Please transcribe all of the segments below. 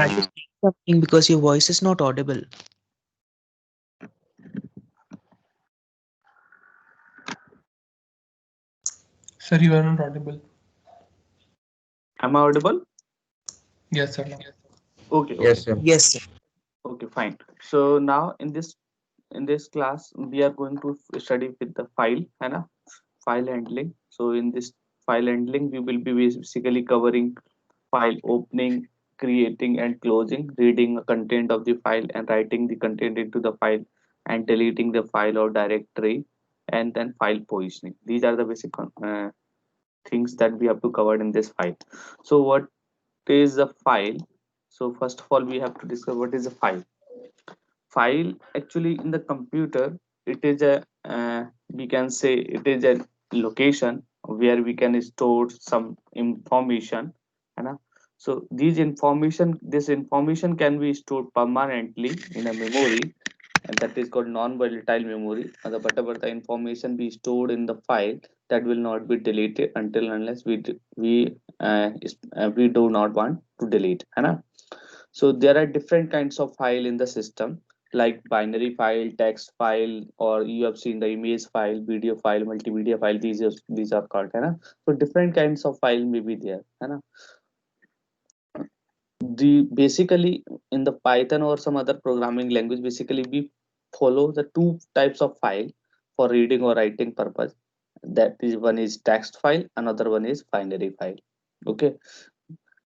Try to say something because your voice is not audible. Sir, you are not audible. Am I audible? Yes, sir. Now. Okay, okay, Yes, sir. Yes, sir. okay, fine. So now in this class we are going to study with the file, है ना? File handling. So in this file handling, we will be basically covering file opening, creating and closing, reading the content of the file and writing the content into the file, and deleting the file or directory, and then file positioning. These are the basic things that we have to cover in this file. So what is a file? So first of all, we have to discuss what is a file. File actually in the computer, it is a we can say it is a location where we can store some information, है ना? So this information can be stored permanently in a memory, and that is called non-volatile memory. But the information be stored in the file that will not be deleted until unless we do not want to delete, है ना? So there are different kinds of file in the system, like binary file, text file, or you have seen the image file, video file, multimedia file. These are called, है ना? So different kinds of file may be there, है ना? The basically in the Python or some other programming language, basically we follow the two types of file for reading or writing purpose. That is, one is text file, another one is binary file. Okay,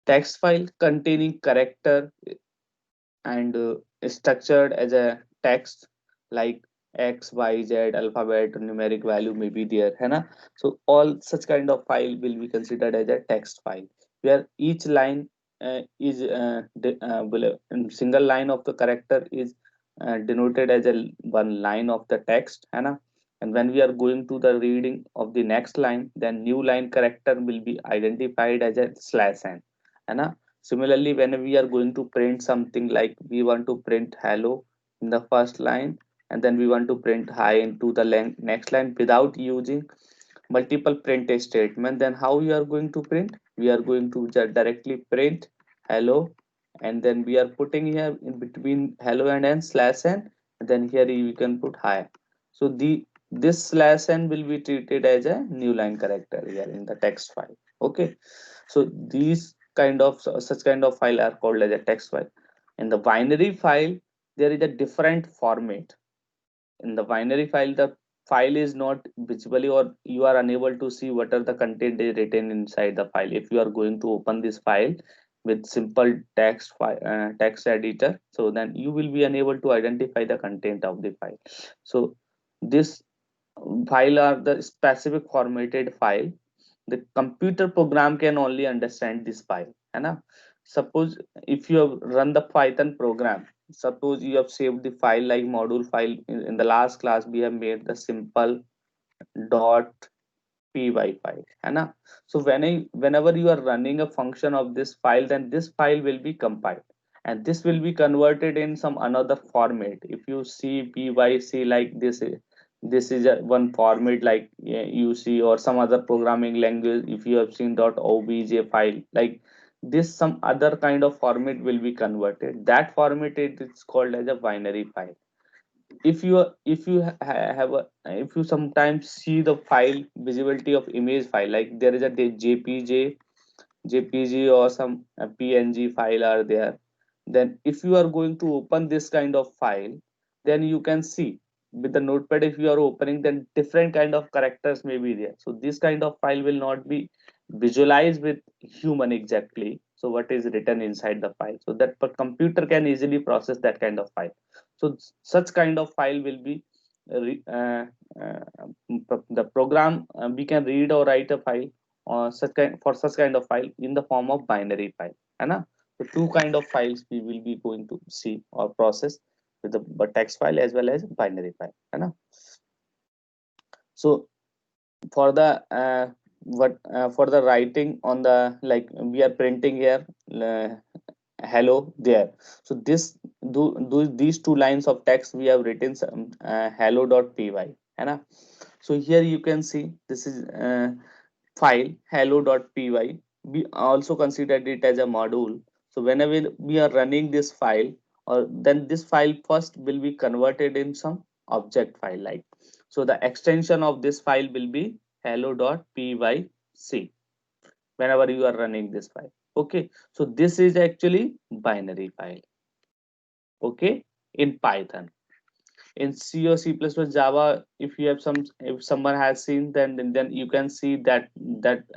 text file containing character and structured as a text, like x y z alphabet numeric value may be there, है ना? So all such kind of file will be considered as a text file, where each line is single line of the character is denoted as a one line of the text, है ना? And when we are going to the reading of the next line, then new line character will be identified as a slash n, है ना? Similarly, when we are going to print something, like we want to print hello in the first line, and then we want to print hi into the next line without using multiple print statement, then how we are going to print? We are going to directly print hello, and then we are putting here in between hello and n slash n, and then here you can put hi. So this slash n will be treated as a new line character here in the text file. Okay, so these kind of such kind of file are called as a text file. In the binary file, there is a different format. In the binary file, the file is not visibly, or you are unable to see what are the content is written inside the file. If you are going to open this file with simple text editor, so then you will be unable to identify the content of the file. So this file are the specific formatted file. The computer program can only understand this file, है ना? Suppose if you have run the Python program, suppose you have saved the file like module file. In the last class we have made the simple dot py file, है ना? So whenever you are running a function of this file, then this file will be compiled, and this will be converted in some another format. If you see pyc like this is a one format, like you see, or some other programming language, if you have seen .obj file, like this some other kind of format will be converted. That format it is called as a binary file. Have a, if you sometimes see the file visibility of image file, like there is a jpg or some png file are there, then if you are going to open this kind of file, then you can see with the notepad, if you are opening, then different kind of characters may be there. So this kind of file will not be visualized with human exactly, so what is written inside the file, so that the computer can easily process that kind of file. So such kind of file will be the program, we can read or write a file or such kind of file in the form of binary file, है ना? So two kind of files we will be going to see or process with the text file as well as binary file, है ना? So for the what for the writing on the, like we are printing here uh, hello there. So these two lines of text we have written some hello.py, है ना? So here you can see this is file hello.py. We also considered it as a module. So whenever we are running this file, or then this file first will be converted in some object file like. So the extension of this file will be hello.pyc whenever you are running this file. Okay, so this is actually binary file. Okay, in Python. In C or C++ Java, if you have if someone has seen, then you can see that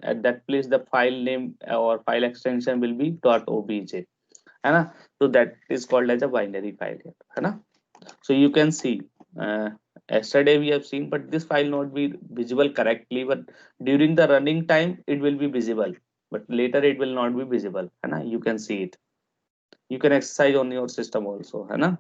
at that place the file name or file extension will be .obj, है ना? So that is called as a binary file here, है ना? So you can see, yesterday we have seen, but this file not be visible correctly, but during the running time it will be visible, but later it will not be visible, है ना? You can see it. You can exercise on your system also, है ना?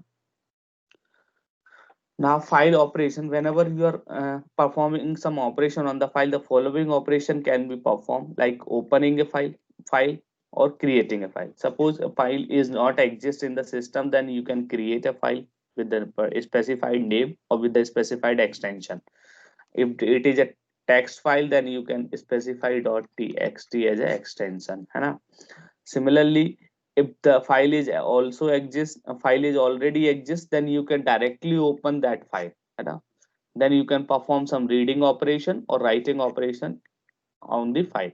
Now file operation, whenever you are performing some operation on the file, the following operation can be performed, like opening a file or creating a file. Suppose a file is not exist in the system, then you can create a file with the specified name or with the specified extension. If it is a text file, then you can specify .txt as an extension, है ना? Similarly, if the file is also exist, a file is already exist, then you can directly open that file, है ना? Then you can perform some reading operation or writing operation on the file.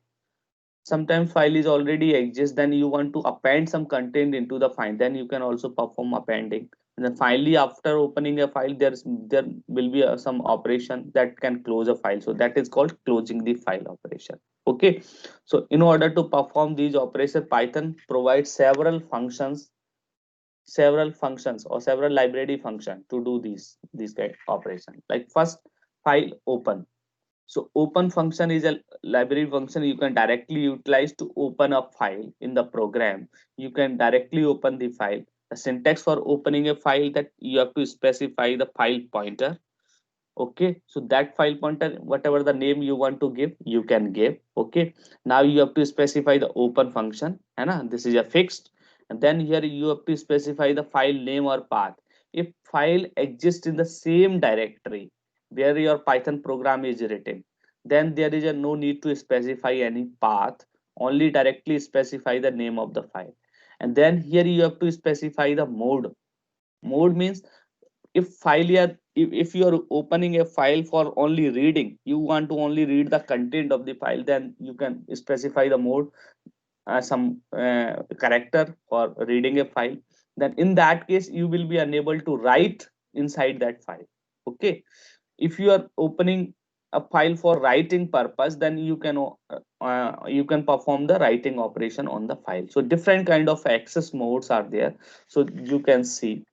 Sometimes file is already exist, then you want to append some content into the file, then you can also perform appending. And then finally, after opening a file, there will be some operation that can close a file, so that is called closing the file operation. Okay, so in order to perform these operations, Python provides several functions or several library function to do these kind of operation. Like first, file open. So open function is a library function you can directly utilize to open a file in the program. You can directly open the file. The syntax for opening a file, that you have to specify the file pointer. Okay, so that file pointer, whatever the name you want to give, you can give. Okay, now you have to specify the open function, and this is a fixed. And then here you have to specify the file name or path. If file exists in the same directory where your Python program is written, then there is a no need to specify any path, only directly specify the name of the file. And then here you have to specify the mode. Mode means, if you are opening a file for only reading, you want to only read the content of the file, then you can specify the mode, some character for reading a file. Then in that case you will be unable to write inside that file. Okay, if you are opening a file for writing purpose, then you can perform the writing operation on the file. So different kind of access modes are there. So you can see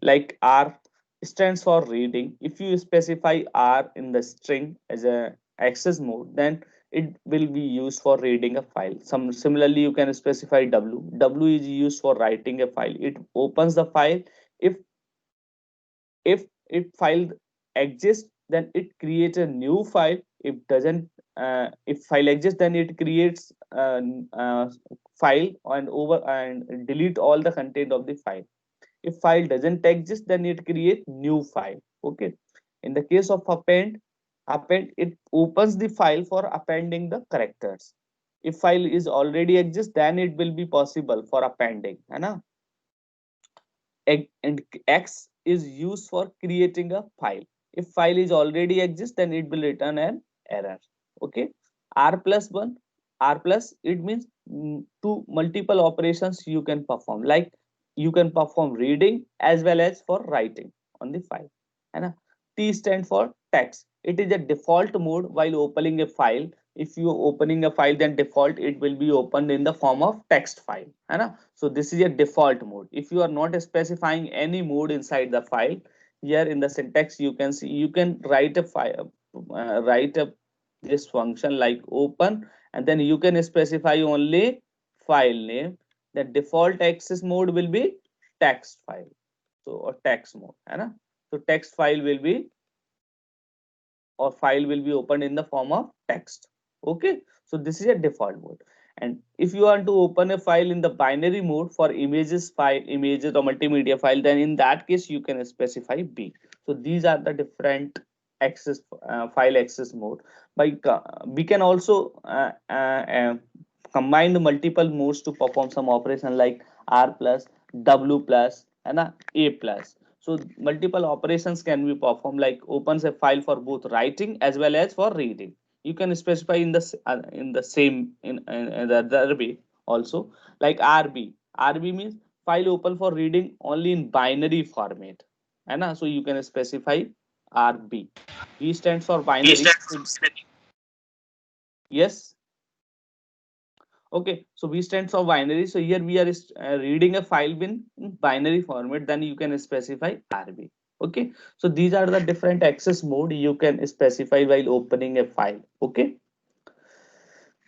like R stands for reading. If you specify R in the string as a access mode, then it will be used for reading a file. Similarly, you can specify W. W is used for writing a file. It opens the file. If if if file exists, then it creates a new file. If doesn't, if file exists, then it creates file and delete all the content of the file. If file doesn't exist, then it create new file. Okay, in the case of append, it opens the file for appending the characters. If file is already exist, then it will be possible for appending, है ना? And X is used for creating a file. If file is already exist, then it will return an error. Okay, R plus one, R plus, it means two multiple operations you can perform, like you can perform reading as well as for writing on the file, and T stand for text. It is a default mode while opening a file. If you opening a file, then default it will be opened in the form of text file, है. So this is a default mode. If you are not specifying any mode inside the file, here in the syntax you can see, you can write a file, write a this function like open, and then you can specify only file name. The default access mode will be text file, so or text mode, है. So text file will be, or file will be opened in the form of text. Okay, so this is a default mode. And if you want to open a file in the binary mode for images or multimedia file, then in that case you can specify B. So these are the different file access mode. We can also combined multiple modes to perform some operation like R plus, W plus, and A plus. So multiple operations can be performed, like opens a file for both writing as well as for reading. You can specify in the same in the other way also, like RB. RB means file open for reading only in binary format. So you can specify RB. B stands for binary. Yes. Okay, so B stands for binary. So here we are reading a file in binary format. Then you can specify RB. Okay, so these are the different access mode you can specify while opening a file. Okay,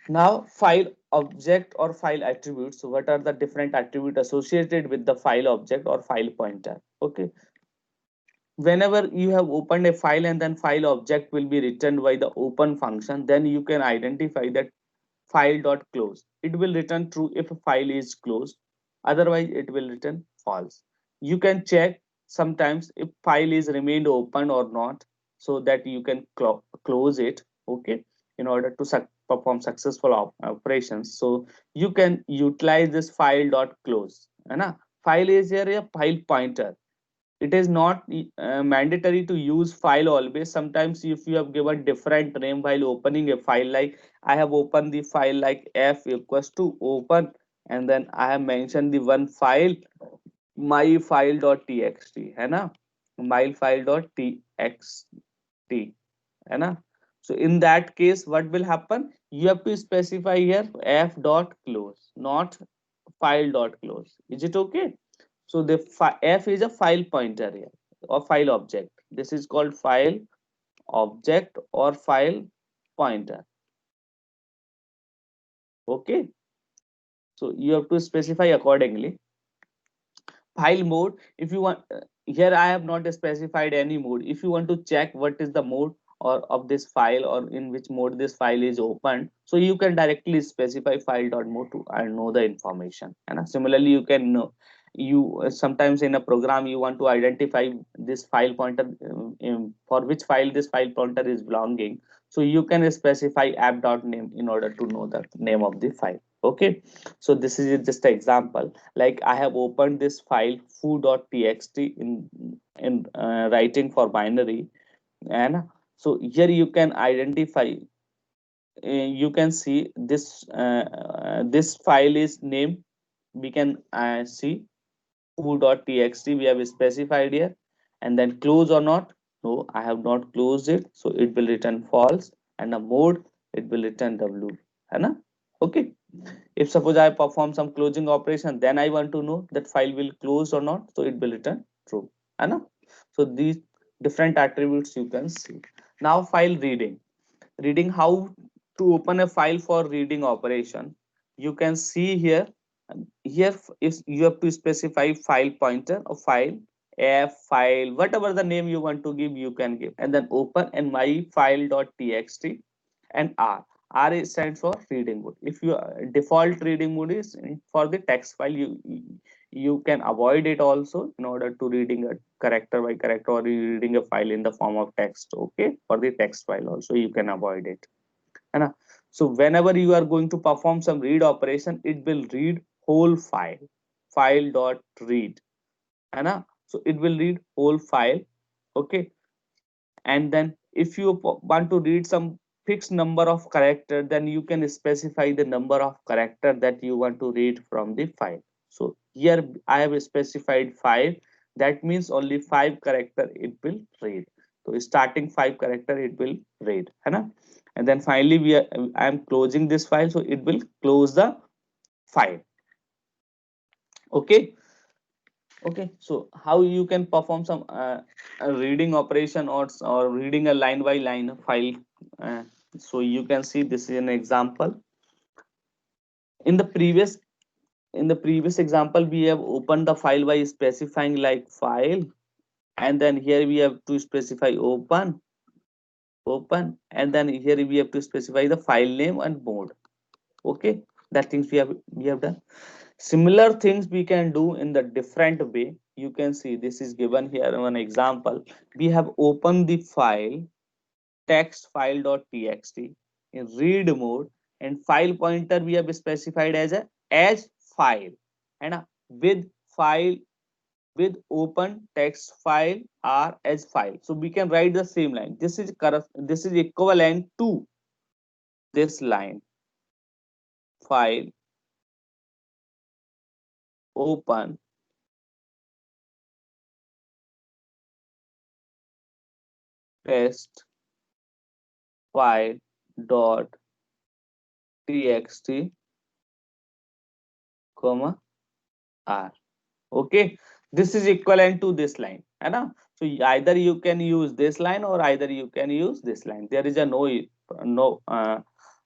now file object or file attributes. So what are the different attributes associated with the file object or file pointer? Okay, whenever you have opened a file and then file object will be returned by the open function, then you can identify that file dot close. It will return true if a file is closed, otherwise it will return false. You can check sometimes if file is remained open or not, so that you can close it. Okay, in order to perform successful operations, so you can utilize this file dot close. File is here a file pointer. It is not mandatory to use file always. Sometimes if you have given different name while opening a file, like I have opened the file like f equals to open, and then I have mentioned the one file my file.txt है ना, my file.txt है ना. So in that case what will happen, you have to specify here f dot close, not file dot close. Is it okay? So the f is a file pointer here or file object. This is called file object or file pointer. Okay, so you have to specify accordingly. File mode, if you want, here I have not specified any mode. If you want to check what is the mode or of this file or in which mode this file is opened, so you can directly specify file dot mode to know the information. And similarly you can know, you sometimes in a program you want to identify this file pointer, for which file this file pointer is belonging, so you can specify app dot name in order to know the name of the file. Okay, so this is just an example. Like I have opened this file foo.txt in writing for binary, and so here you can identify, you can see this file is name. We can see foo.txt we have specified here, and then close or not. No, I have not closed it, so it will return false, and a mode it will return w. है Okay, if suppose I perform some closing operation, then I want to know that file will close or not, so it will return true. So these different attributes you can see. Now file reading. How to open a file for reading operation. You can see here. Here is you have to specify file pointer or file, f file, whatever the name you want to give, you can give, and then open and my file.txt and r. R stands for reading mode. If your default reading mode is for the text file, you can avoid it also in order to reading a character by character or reading a file in the form of text. Okay, for the text file also you can avoid it. And so whenever you are going to perform some read operation, it will read whole file, file dot read. So it will read whole file. Okay, and then if you want to read some fixed number of character, then you can specify the number of character that you want to read from the file. So here I have specified 5. That means only 5 character it will read. So starting 5 character it will read, and then finally I am closing this file, so it will close the file. Okay, so how you can perform some a reading operation or reading a line by line file. So you can see this is an example. In the previous example, we have opened the file by specifying like file, and then here we have to specify open, and then here we have to specify the file name and mode. Okay, that things we have done. Similar things we can do in the different way. You can see this is given here one example. We have opened the file text file.txt in read mode, and file pointer we have specified as a as file, है ना, with file with open text file or as file. So we can write the same line. This is equivalent to this line, file open test file dot txt comma r. Okay, this is equivalent to this line, है ना. So either you can use this line or either you can use this line. There is a no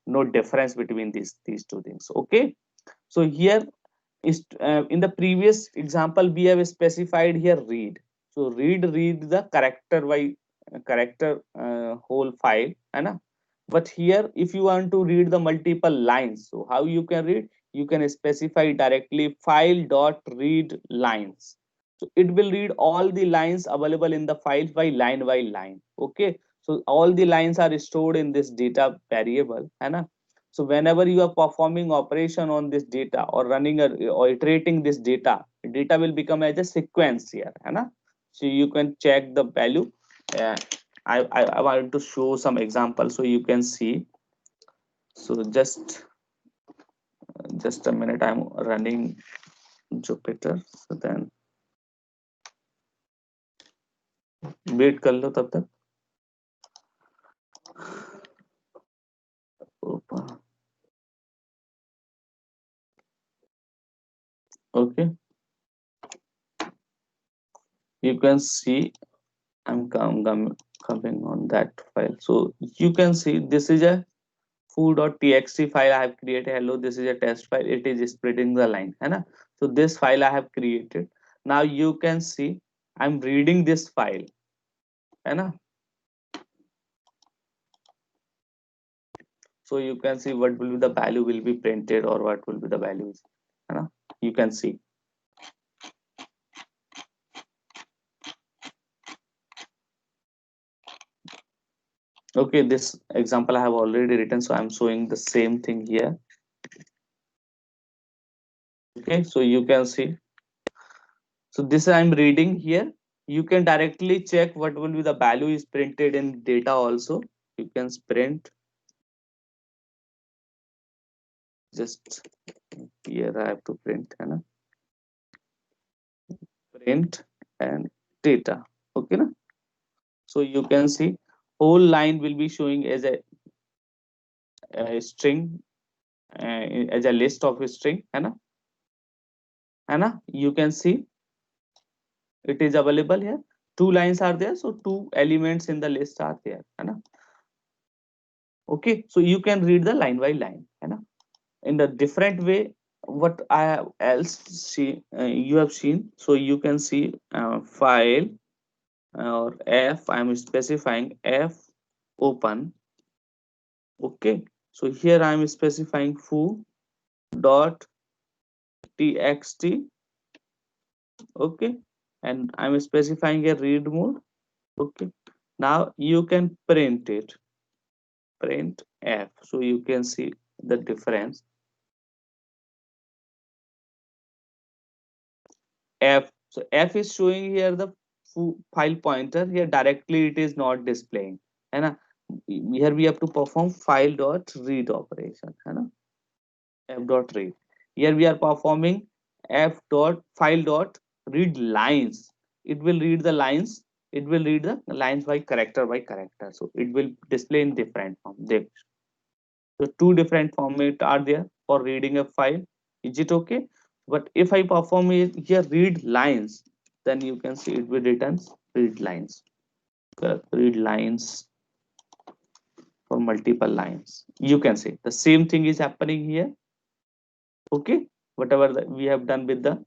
no difference between these two things. Okay, so here is in the previous example we have specified here read. So read the character by character whole file, है ना. But here if you want to read the multiple lines, so how you can read, you can specify directly file dot read lines. So it will read all the lines available in the file by line. Okay, so all the lines are stored in this data variable, है ना. So whenever you are performing operation on this data or running or iterating this data will become as a sequence here, है ना. So you can check the value. uh, I want to show some examples so you can see. So just a minute, I'm running Jupyter. So then wait कर लो तब तक. Open. Okay, you can see I'm coming on that file. So you can see this is a foo.txt file I have created. Hello, this is a test file. It is splitting the line, है ना. So this file I have created. Now you can see I'm reading this file, है ना. So you can see what will be the value will be printed or what will be the values, है ना. You can see. Okay, this example I have already written, so I'm showing the same thing here. Okay, so you can see. So this I'm reading here. You can directly check what will be the value is printed in data also. You can print. Just here I have to print, है ना. Print and data. Okay, na? So you can see whole line will be showing as a string, as a list of a string, है ना. है ना. You can see it is available here. Two lines are there, so two elements in the list are there, है ना. Okay, so you can read the line by line, है ना. In the different way what I have else see you have seen. So you can see file or f, I'm specifying f open. Okay, so here I'm specifying foo dot txt. Okay, and I'm specifying a read mode. Okay, now you can print it, print f, so you can see the difference. F, so f is showing here the file pointer here directly, it is not displaying, है ना. Here we have to perform file dot read operation, है ना. F dot read, here we are performing f dot file dot read lines. It will read the lines, it will read the lines by character, so it will display in different form there. So two different format are there for reading a file. Is it okay? But if I perform here read lines, then you can see it will return read lines. Read lines for multiple lines. You can see the same thing is happening here. Okay, whatever we have done with the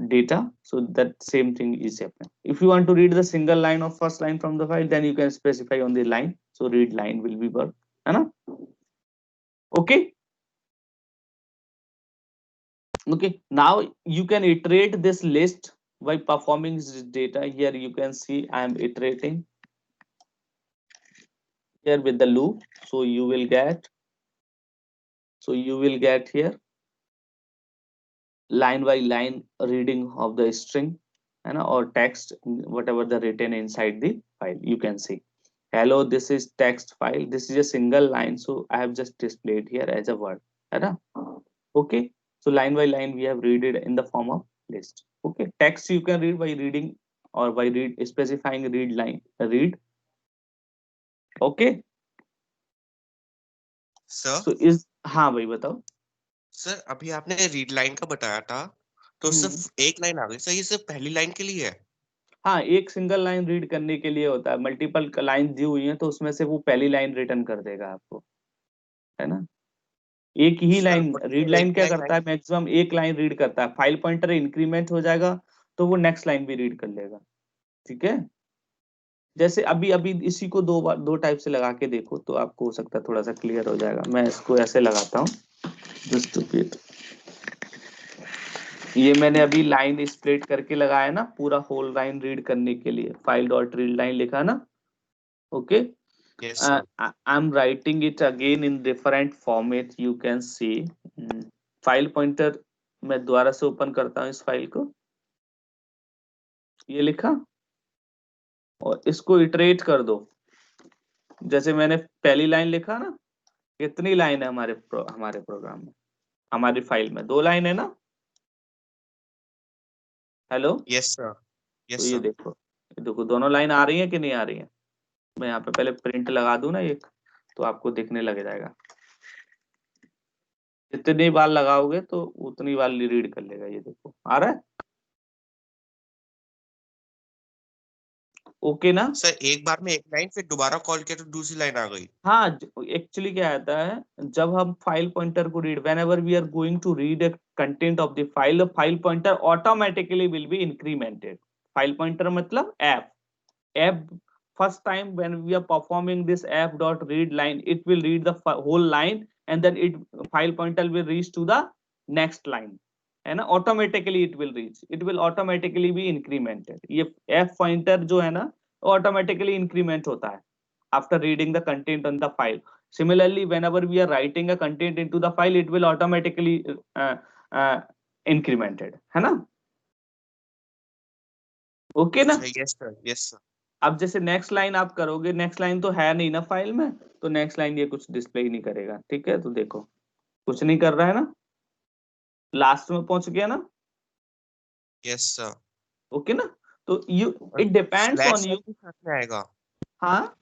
data, so that same thing is happening. If you want to read the single line or first line from the file, then you can specify on the line. So read line will be work, है ना. Okay. Okay, now you can iterate this list by performing this data. Here you can see I am iterating here with the loop. So you will get So you will get here line by line reading of the string and or text, whatever the written inside the file. You can see, hello, this is text file, this is a single line, so I have just displayed here as a word, right? Okay, so line by line we have read it in the form of list. Okay, text you can read by reading or by specifying read line, read. Okay, sir so is, हाँ भाई बताओ। Sir अभी आपने read line का बताया था, तो सिर्फ एक लाइन आ गई सर, ये सिर्फ पहली लाइन के लिए है? हाँ, एक सिंगल लाइन रीड करने के लिए होता है, मल्टीपल लाइन दी हुई है तो उसमें से वो पहली लाइन रिटर्न कर देगा आपको, है ना। एक ही सर लाइन, रीड एक लाइन क्या लाइन करता है, मैक्सिमम एक लाइन रीड करता है, फाइल पॉइंटर इंक्रीमेंट हो जाएगा तो वो नेक्स्ट लाइन भी रीड कर लेगा, ठीक है। जैसे अभी अभी इसी को दो टाइप से लगा के देखो तो आपको हो सकता है थोड़ा सा क्लियर हो जाएगा। मैं इसको ऐसे लगाता हूँ, जस्ट रिपीट, ये मैंने अभी लाइन स्प्लिट करके लगाया ना, पूरा होल लाइन रीड करने के लिए फाइल डॉट रीड लाइन लिखा ना। Okay, yes sir, I'm writing it again in different format, you can see। File pointer मैं दोबारा से ओपन करता हूँ इस फाइल को, ये लिखा और इसको इटरेट कर दो। जैसे मैंने पहली लाइन लिखा ना, कितनी लाइन है हमारे प्रोग्राम में, हमारी फाइल में 2 लाइन है ना। हेलो, यस सर, तो यस ये सर। देखो दोनों लाइन आ रही है कि नहीं आ रही है। मैं यहाँ पे पहले प्रिंट लगा दूं ना एक, तो आपको दिखने लग जाएगा। जितनी बार लगाओगे तो उतनी बार रीड कर लेगा। ये देखो आ रहा है, ओके ना। सर एक बार में एक लाइन, फिर दोबारा कॉल किया तो दूसरी लाइन आ गई। हाँ, एक्चुअली क्या आता है, जब हम फाइल पॉइंटर को read, whenever we are going to read a content of the file pointer automatically will be incremented. File pointer मतलब f first time when we are performing this f dot read line, it will read the whole line and then it file pointer will reach to the next line, है ना। automatically it will reach, it will automatically be incremented। ये f pointer जो है ना automatically increment होता है after reading the content on the file। Similarly, whenever we are writing a content into the file, it will automatically uh, incremented, है ना। Okay ना। Yes sir, yes sir. अब जैसे नेक्स्ट लाइन आप करोगे, next line तो है नहीं ना फाइल में, तो नेक्स्ट लाइन ये कुछ डिस्प्ले ही नहीं करेगा, ठीक है। तो देखो कुछ नहीं कर रहा है ना, लास्ट में पहुंच गया ना। Yes sir. ओके ना, तो you, it depends on slash you. N भी साथ में आएगा, हाँ,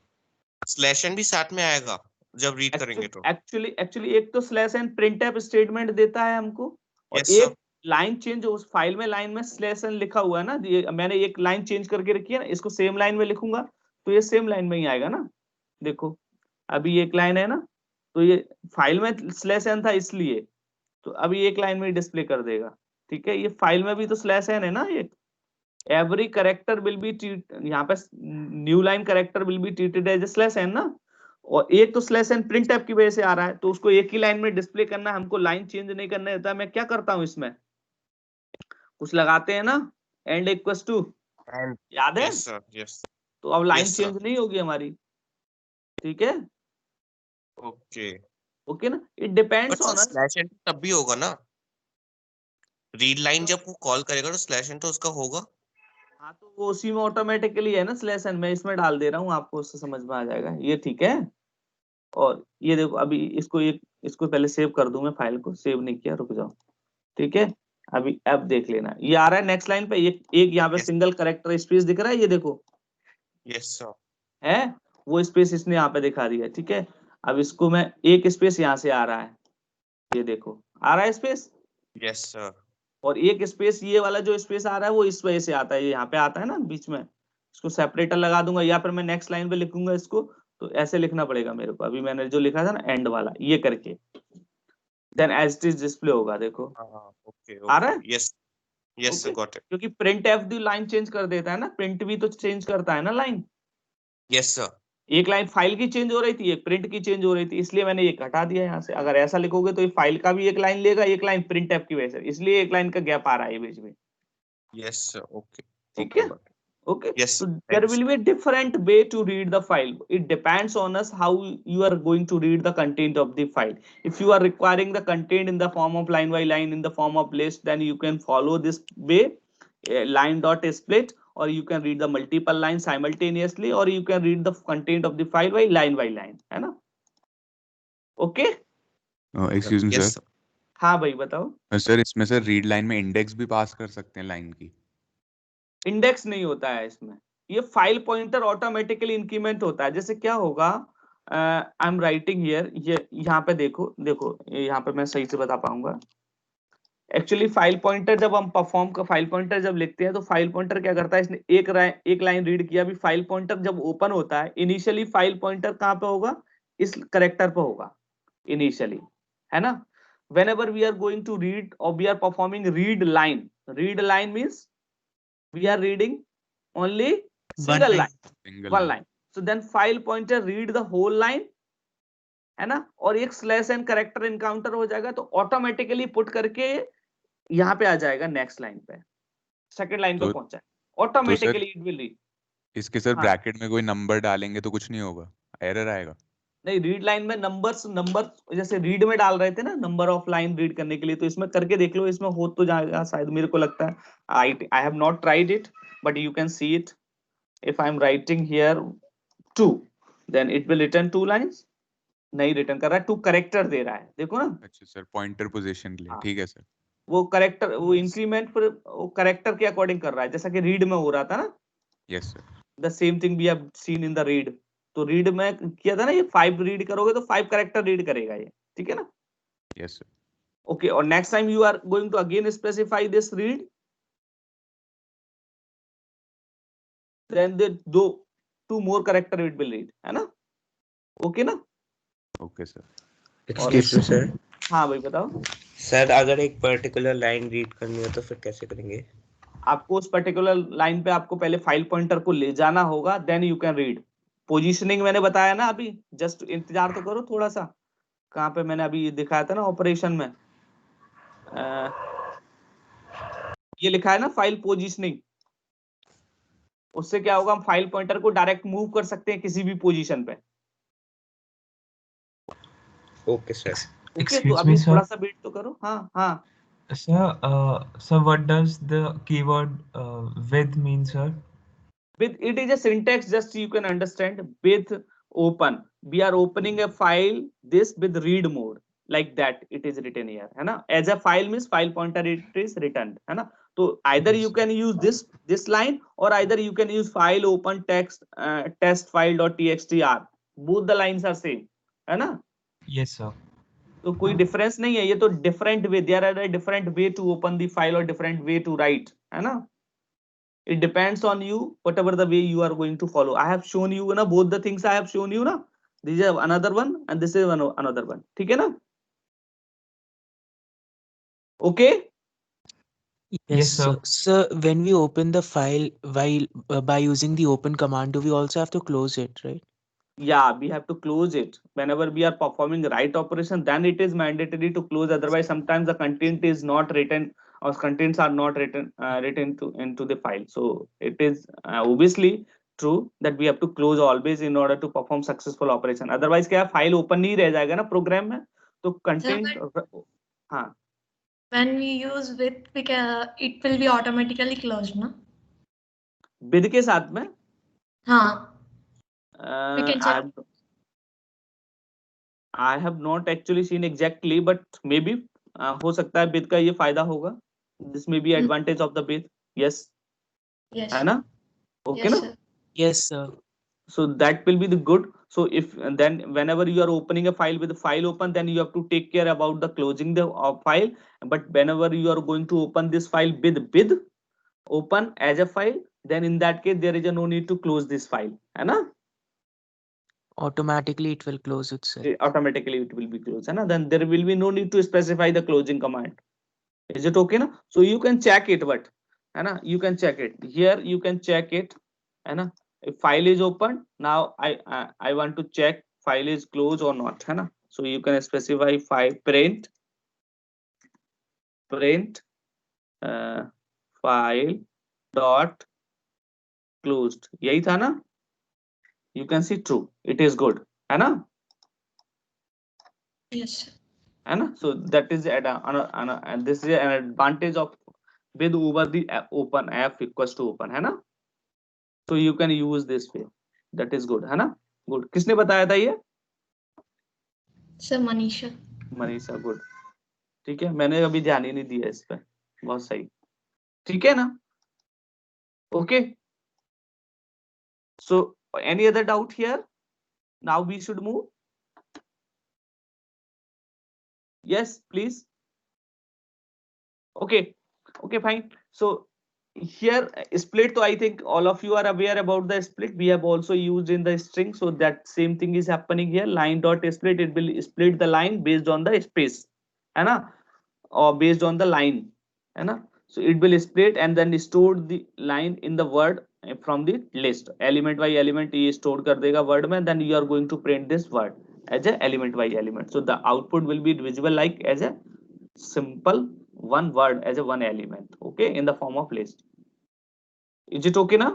स्लैश एन भी साथ में आएगा जब रीड करेंगे तो। एक्चुअली एक तो slash n print f statement देता है हमको, और यस सर। एक लाइन चेंज, उस फाइल में लाइन में स्लैश एन लिखा हुआ है ना, मैंने एक लाइन चेंज करके रखी है ना, इसको सेम लाइन में लिखूंगा तो ये सेम लाइन में ही आएगा ना। देखो अभी एक लाइन है ना, तो ये फाइल में स्लैश एन था इसलिए, तो अभी एक लाइन में डिस्प्ले कर देगा, ठीक है। ये फाइल में भी तो स्लैश एन है ना, ये एवरी करेक्टर विल बी यहाँ पे new line character will be treated as slash n ना, और एक तो स्लैश एन प्रिंट टाइप की वजह से आ रहा है, तो उसको एक ही लाइन में डिस्प्ले करना है हमको, लाइन चेंज नहीं करना रहता। मैं क्या करता हूँ इसमें, कुछ लगाते हैं ना, एंड इक्वल्स टू, एंड याद है। Yes sir, yes. तो अब लाइन यस चेंज सर। नहीं होगी हमारी, ठीक है। ओके, ओके ना, it depends but sir on us. Slash n तब भी होगा ना, रीड लाइन जब वो कॉल करेगा तो स्लैश एन तो उसका होगा। हाँ, तो वो उसी में ऑटोमेटिकली है ना स्लैश एन, मैं इसमें डाल दे रहा हूँ, आपको उससे समझ में आ जाएगा ये, ठीक है। और ये देखो अभी इसको पहले सेव कर दूं, मैं फाइल को सेव नहीं किया, रुक जाओ, ठीक है। अभी ऐप देख लेना, ये आ रहा है नेक्स्ट लाइन पे, एक यहाँ पे Yes. सिंगल करेक्टर स्पेस दिख रहा है, ये देखो यस सर। है, वो स्पेस इसने यहाँ पे दिखा दिया, ठीक है। अब इसको मैं एक स्पेस यहाँ से आ रहा है, ये देखो आ रहा है स्पेस, यस सर। और एक स्पेस ये वाला जो स्पेस आ रहा है वो इस वजह से आता है, ये यहाँ पे आता है ना बीच में, इसको सेपरेटर लगा दूंगा, या फिर मैं नेक्स्ट लाइन पे लिखूंगा इसको, तो ऐसे लिखना पड़ेगा मेरे को। अभी मैंने जो लिखा था ना एंड वाला, ये करके then as it is display होगा, देखो ओके आ रहा है। Okay, yes yes sir, okay, got it. क्योंकि print f the line change कर देता है ना, प्रिंट भी तो चेंज करता है ना लाइन। Yes sir. एक लाइन फाइल की चेंज हो रही थी, एक प्रिंट की चेंज हो रही थी, इसलिए मैंने ये हटा दिया यहाँ से। अगर ऐसा लिखोगे तो ये फाइल का भी एक लाइन लेगा, एक लाइन प्रिंट एफ की वजह से, इसलिए एक लाइन का गैप आ रहा है बीच में, यस सर, ओके ठीक ओके, है। Got Okay, Yes, so there thanks. will be a different way to read the file. It depends on us how you are going to read the content of the file. If you are requiring the content in the form of line by line, in the form of list, then you can follow this way, line dot split, or you can read the multiple lines simultaneously, or you can read the content of the file by line, है ना? Okay? Excuse me Yes, sir, sir. हाँ भाई बताओ। Sir इसमें sir read line में index भी पास कर सकते हैं लाइन की? इंडेक्स नहीं होता है इसमें, ये फाइल पॉइंटर ऑटोमेटिकली इंक्रीमेंट होता है। जैसे क्या होगा, आई एम राइटिंग हियर, ये यहाँ पे देखो देखो, यहाँ पे मैं सही से बता पाऊंगा। एक्चुअली फाइल पॉइंटर जब हम परफॉर्म का फाइल पॉइंटर जब लिखते हैं तो फाइल पॉइंटर क्या करता है, इसने एक लाइन रीड किया। अभी फाइल पॉइंटर जब ओपन होता है, इनिशियली फाइल पॉइंटर कहाँ पे होगा, इस करेक्टर पे होगा इनिशियली, है ना? whenever we are going to read or we are performing read line means we are reading only single line, single one line. line. So then file pointer read the whole line, है ना? और एक slash and character encounter हो जाएगा तो automatically put करके यहाँ पे आ जाएगा नेक्स्ट लाइन पे, सेकंड लाइन पे पहुंचा है, ऑटोमेटिकली इट विल रीड। इसके सर हाँ। ब्रैकेट में कोई नंबर डालेंगे तो कुछ नहीं होगा, एरर आएगा? नहीं, रीड लाइन में नंबर जैसे रीड में डाल रहे थे ना, नंबर ऑफ लाइन रीड करने के लिए, तो इसमें करके देख लो, इसमें हो तो जाएगा शायद, मेरे को लगता है। I have not tried it but you can see it. If I am writing here 2 then it will return 2 lines. नहीं रिटर्न कर रहा है, 2 करेक्टर दे रहा है, देखो ना। अच्छा सर, पॉइंटर पोजीशन के लिए, हाँ। ठीक है सर। वो करेक्टर, वो इंक्रीमेंट पर वो करेक्टर के अकॉर्डिंग कर रहा है, जैसा कि रीड में हो रहा था ना। Yes sir. The same thing we have seen in the read. तो रीड में किया था ना, ये 5 रीड करोगे तो 5 करेक्टर रीड करेगा ये, ठीक है ना? Yes sir. Okay, or next time you are going to again specify this read, then the two more character it will read, है ना? Okay ना? Okay sir. Excuse me, sir. हाँ भाई बताओ। सर अगर एक पर्टिकुलर लाइन रीड करनी हो तो फिर कैसे करेंगे? आपको उस पर्टिकुलर लाइन पे आपको पहले फाइल पॉइंटर को ले जाना होगा, then you can read. Positioning मैंने बताया ना अभी, जस्ट इंतजार तो करो थोड़ा सा। कहाँ पे मैंने अभी दिखाया था ना ऑपरेशन में, ये लिखा है ना फाइल पोजीशनिंग। उससे क्या होगा, हम फाइल पॉइंटर को डायरेक्ट मूव कर सकते हैं किसी भी पोजीशन पे। Okay sir. ओके, तो Excuse अभी me, sir. थोड़ा सा वेट तो करो। हाँ हाँ। Sir, what does the keyword with mean, sir? With it is a syntax, just you can understand. With open, we are opening a file this with read mode, like that it is written here, है ना? As a file means file pointer it is returned, है ना? तो either you can use this line or either you can use file open text test file.txtr. Both the lines are same, है ना? Yes, sir. तो कोई difference नहीं है, ये तो different way, there are different way to open the file और different way to write, है ना? It depends on you, whatever the way you are going to follow. I have shown you na, both the things I have shown you na. This is another one and this is another one, ठीक है ना? Okay? Yes, sir. Sir, when we open the file while by using the open command, do we also have to close it, right? Yeah, we have to close it whenever we are performing write operation, then it is mandatory to close. Otherwise sometimes the content is not written or contents are not written into the file. So it is obviously true that we have to close always in order to perform successful operation. Otherwise क्या file open नहीं रह जाएगा ना program में, तो content हाँ। When we use with, it will be automatically closed, no? with के साथ में हाँ. We can check. I have not actually seen exactly, but maybe हो सकता है with का ये फायदा होगा. This may be advantage of the with. Yes. Yes. है ना? Okay Yes, ना? sir. Yes, sir. So that will be the good. So if then whenever you are opening a file with the file open, then you have to take care about the closing the file. But whenever you are going to open this file with open as a file, then in that case there is a no need to close this file, है ना? Automatically it will close itself. Automatically it will be closed, है ना? Then there will be no need to specify the closing command. Is it okay ना? So you can check it, but है ना? You can check it here. You can check it, है ना? If file is open, now I want to check file is closed or not, है ना? So you can specify file print file dot closed, यही था ना? You can see true, it is good, है ना? Yes, sir. है ना? So that is and this is an advantage of with over the open f equals to open, है ना? So you can use this way, that is good, है ना? Good. किसने बताया था ये? Sir, Manisha. मनीषा, गुड। ठीक है, मैंने अभी ध्यान ही नहीं दिया इस पे। बहुत सही, ठीक है ना? Okay, so any other doubt here? Now we should move. Yes please. Okay okay fine. So here split, so I think all of you are aware about the split. We have also used in the string, so that same thing is happening here. Line dot split, it will split the line based on the space, है ना, or based on the line, है ना? So it will split and then store the line in the word from the list, element by element ये store कर देगा word में, then you are going to print this word as a element by element. So the output will be visible like as a simple one word as a one element, okay, in the form of list. Is it okay now?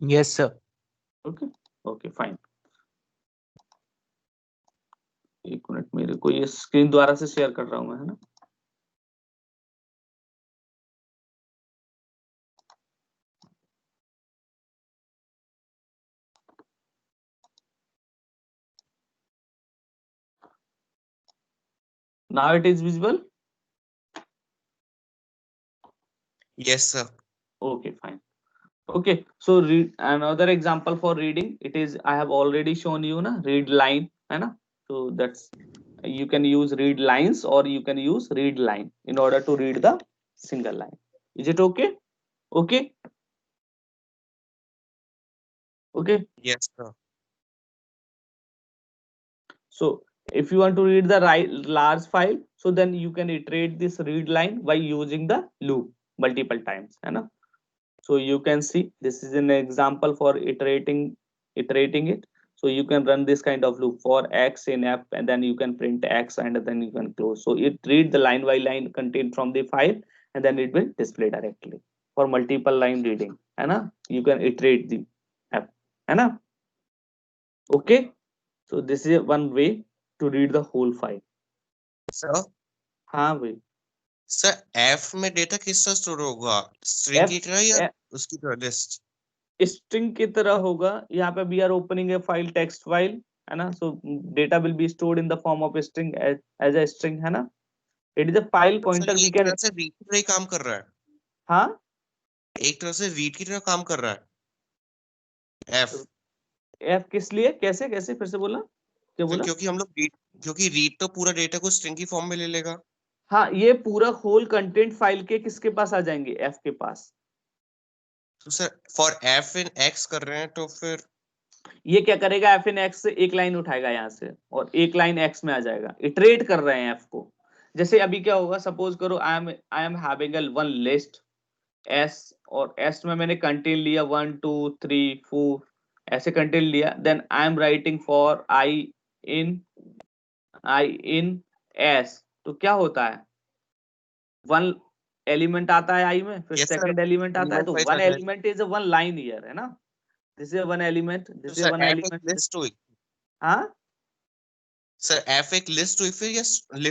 Yes, sir. Okay, okay, fine. एक minute, मेरे को ये screen द्वारा से share कर रहा हूं मैं, है ना? Now it is visible. Yes, sir. Okay, fine. Okay, so read another example for reading. It is, I have already shown you na, read line, है ना? So that's, you can use read lines or you can use read line in order to read the single line. Is it okay? Okay, okay. Yes, sir. So if you want to read the large file, so then you can iterate this read line by using the loop multiple times, है ना? So you can see this is an example for iterating it. So you can run this kind of loop for x in f, and then you can print x and then you can close. So it read the line by line content from the file and then it will display directly for multiple line reading, है ना? You can iterate the f, है ना? Okay, so this is one way to read the whole file. Sir, हाँ भाई, sir, F में data किस तरह store होगा? स्ट्रिंग F की तरह या उसकी तरह लिस्ट? स्ट्रिंग की तरह होगा। यहाँ पे we are opening a file, text file, है ना? So data will be stored in the form of string as a string, है ना? It is a file sir pointer, ये वी एक कैन। तरह से रीड की तरह ही काम कर रहा है। हाँ, एक तरह से रीड की तरह काम कर रहा है F। एफ किस लिए? कैसे कैसे फिर से बोला, क्या सर बोला? क्योंकि रीड तो पूरा डेटा को स्ट्रिंग की फॉर्म में ले लेगा। हाँ, ये पूरा होल कंटेंट फाइल के किसके पास आ जाएंगे? एफ के पास। तो sir for F in X कर रहे हैं तो फिर ये क्या करेगा? एफ इन एक्स से एक लाइन उठाएगा यहाँ से और एक लाइन एक्स में आ जाएगा। इटरेट कर रहे हैं एफ को। जैसे अभी क्या होगा, सपोज करो I am having a one list S, और एस में मैंने कंटेंट लिया 1 2 3 4 ऐसे कंटेंट लिया, then I am writing for I in S. तो क्या होता है, वन एलिमेंट आता है आई में, फिर यस सर सेकंड एलिमेंट आता है, एलिमेंट तो वाइज वन आ जाएगा। Element is one line here, है ना? दिस इज वन एलिमेंट, तो this is sir one F एक एलिमेंट। लिस्ट हुई। हाँ, सर F एक लिस्ट हुई फिर या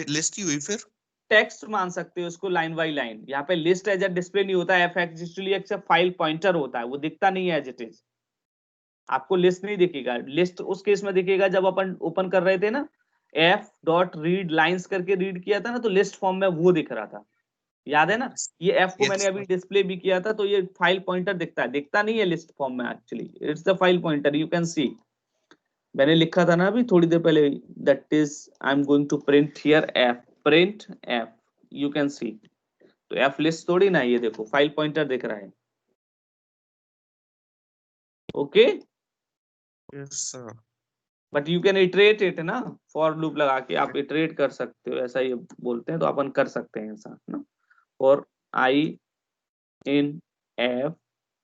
लिस्ट ही हुई फिर? टेक्स्ट मान सकते हो उसको लाइन बाय लाइन। यहाँ पे लिस्ट एज अ डिस्प्ले नहीं होता है, एफ एक्चुअली एक फाइल पॉइंटर होता है, वो दिखता नहीं है एज इट इज। आपको लिस्ट नहीं दिखेगा। लिस्ट उस केस में दिखेगा जब अपन ओपन कर रहे थे ना, एफ डॉट रीड लाइंस करके रीड किया था ना, तो लिस्ट फॉर्म में वो दिख रहा था, याद है ना? ये एफ को मैंने यस अभी डिस्प्ले भी किया था, तो ये फाइल पॉइंटर दिखता है, दिखता नहीं है लिस्ट फॉर्म में। Actually it's the file pointer, you can see. मैंने लिखा था ना अभी थोड़ी देर पहले, that is I am going to print here F, print F, you can see. तो एफ लिस्ट थोड़ी ना, ये देखो फाइल पॉइंटर दिख रहा है। Okay, yes sir. But you can iterate it ना, फॉर लूप लगा के आप इटरेट कर सकते हो, ऐसा ये बोलते हैं, तो अपन कर सकते हैं ऐसा ना, फॉर आई इन एफ,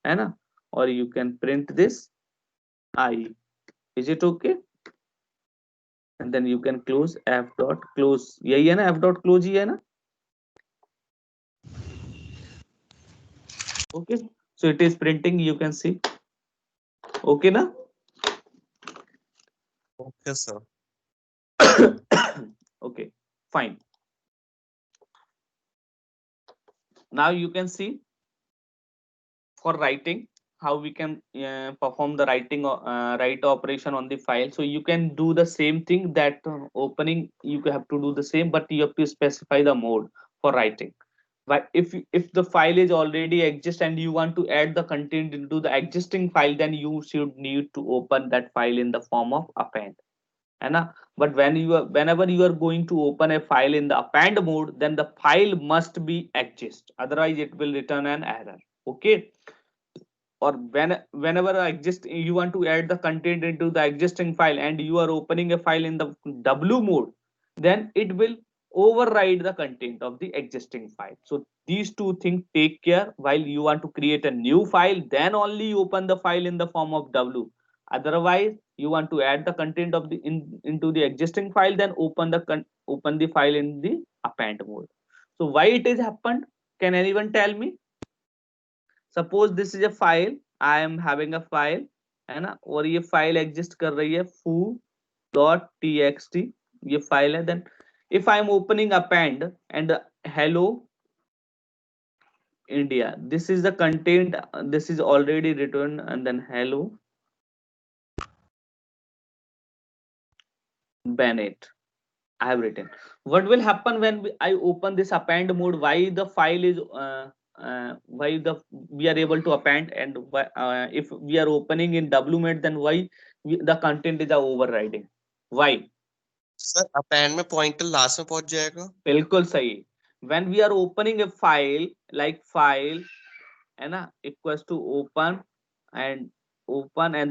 है ना? और you can print this I, is it okay? And then you can close F dot close, यही है ना? एफ डॉट क्लोज ही है ना? Okay, So it is printing, you can see. Okay na? Okay, sir. Okay, fine. Now you can see for writing how we can perform the write operation on the file. So you can do the same thing that opening, you have to do the same, but you have to specify the mode for writing. But if the file is already exist and you want to add the content into the existing file, then you should need to open that file in the form of append. But whenever you are going to open a file in the append mode, then the file must be exist, otherwise it will return an error. Okay, or whenever exist you want to add the content into the existing file and you are opening a file in the w mode, then it will override the content of the existing file. So these two things take care. While you want to create a new file, then only you open the file in the form of w. Otherwise you want to add the content of the into the existing file, then open the file in the append mode. So why it is happened, can anyone tell me? Suppose this is a file, I am having a file है ना, और ये file exist कर रही है foo.txt, ये file है. Then if I am opening append and hello India, this is the content, this is already written, and then hello Bennett I have written. What will happen when I open this append mode? Why the file is why we are able to append, and if we are opening in w mode, then why the content is overriding? Why? Sir append में pointer last में पहुंच जाएगा. बिल्कुल सही. When we are opening a file like file है ना equals to open and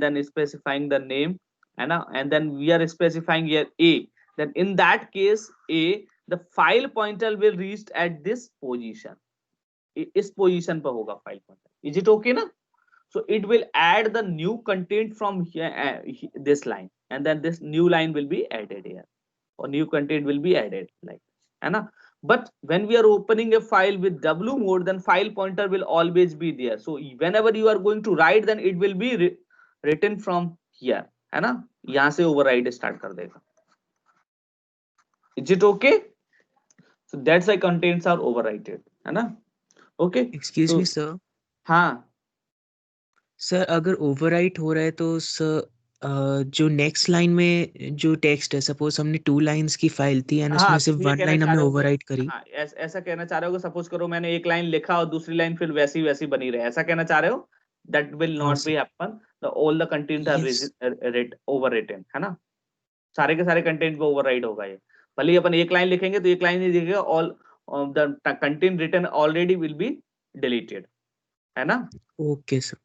then specifying the name है ना, and then we are specifying here a, then in that case a, the file pointer will reach at this position. इस position पर होगा file pointer. Is it okay ना? So it will add the new content from here, this line, and then this new line will be added here, or new content will be added like है ना. But when we are opening a file with w mode, then file pointer will always be there. So whenever you are going to write, then it will be written from here है ना, यहाँ से override start कर देगा. Is it okay? So that's why contents are overwritten है ना. Okay, excuse so मी sir. हाँ sir अगर ओवरराइट हो रहा है तो सर जो नेक्स्ट लाइन में जो टेक्स्ट है, सपोज हमने 2 लाइंस की फाइल थी एंड उसमें हाँ सिर्फ तुम ये 1 कहना लाइन चाह हमने रहे हो ओवरराइट करी. हाँ ऐसा कहना चाह रहे हो कि सपोज करो मैंने एक लाइन लिखा और दूसरी लाइन फिर वैसी वैसी बनी रहे, ऐसा कहना चाह रहे हो? दैट विल हाँ not be sir. Happen. All the content are yes. Overwritten है ना. सारे के सारे कंटेंट पे ओवरराइड होगा ये. भले ही अपन एक लाइन लिखेंगे तो एक लाइन ही दिखेगा, all the content written already will be deleted है ना. Okay sir.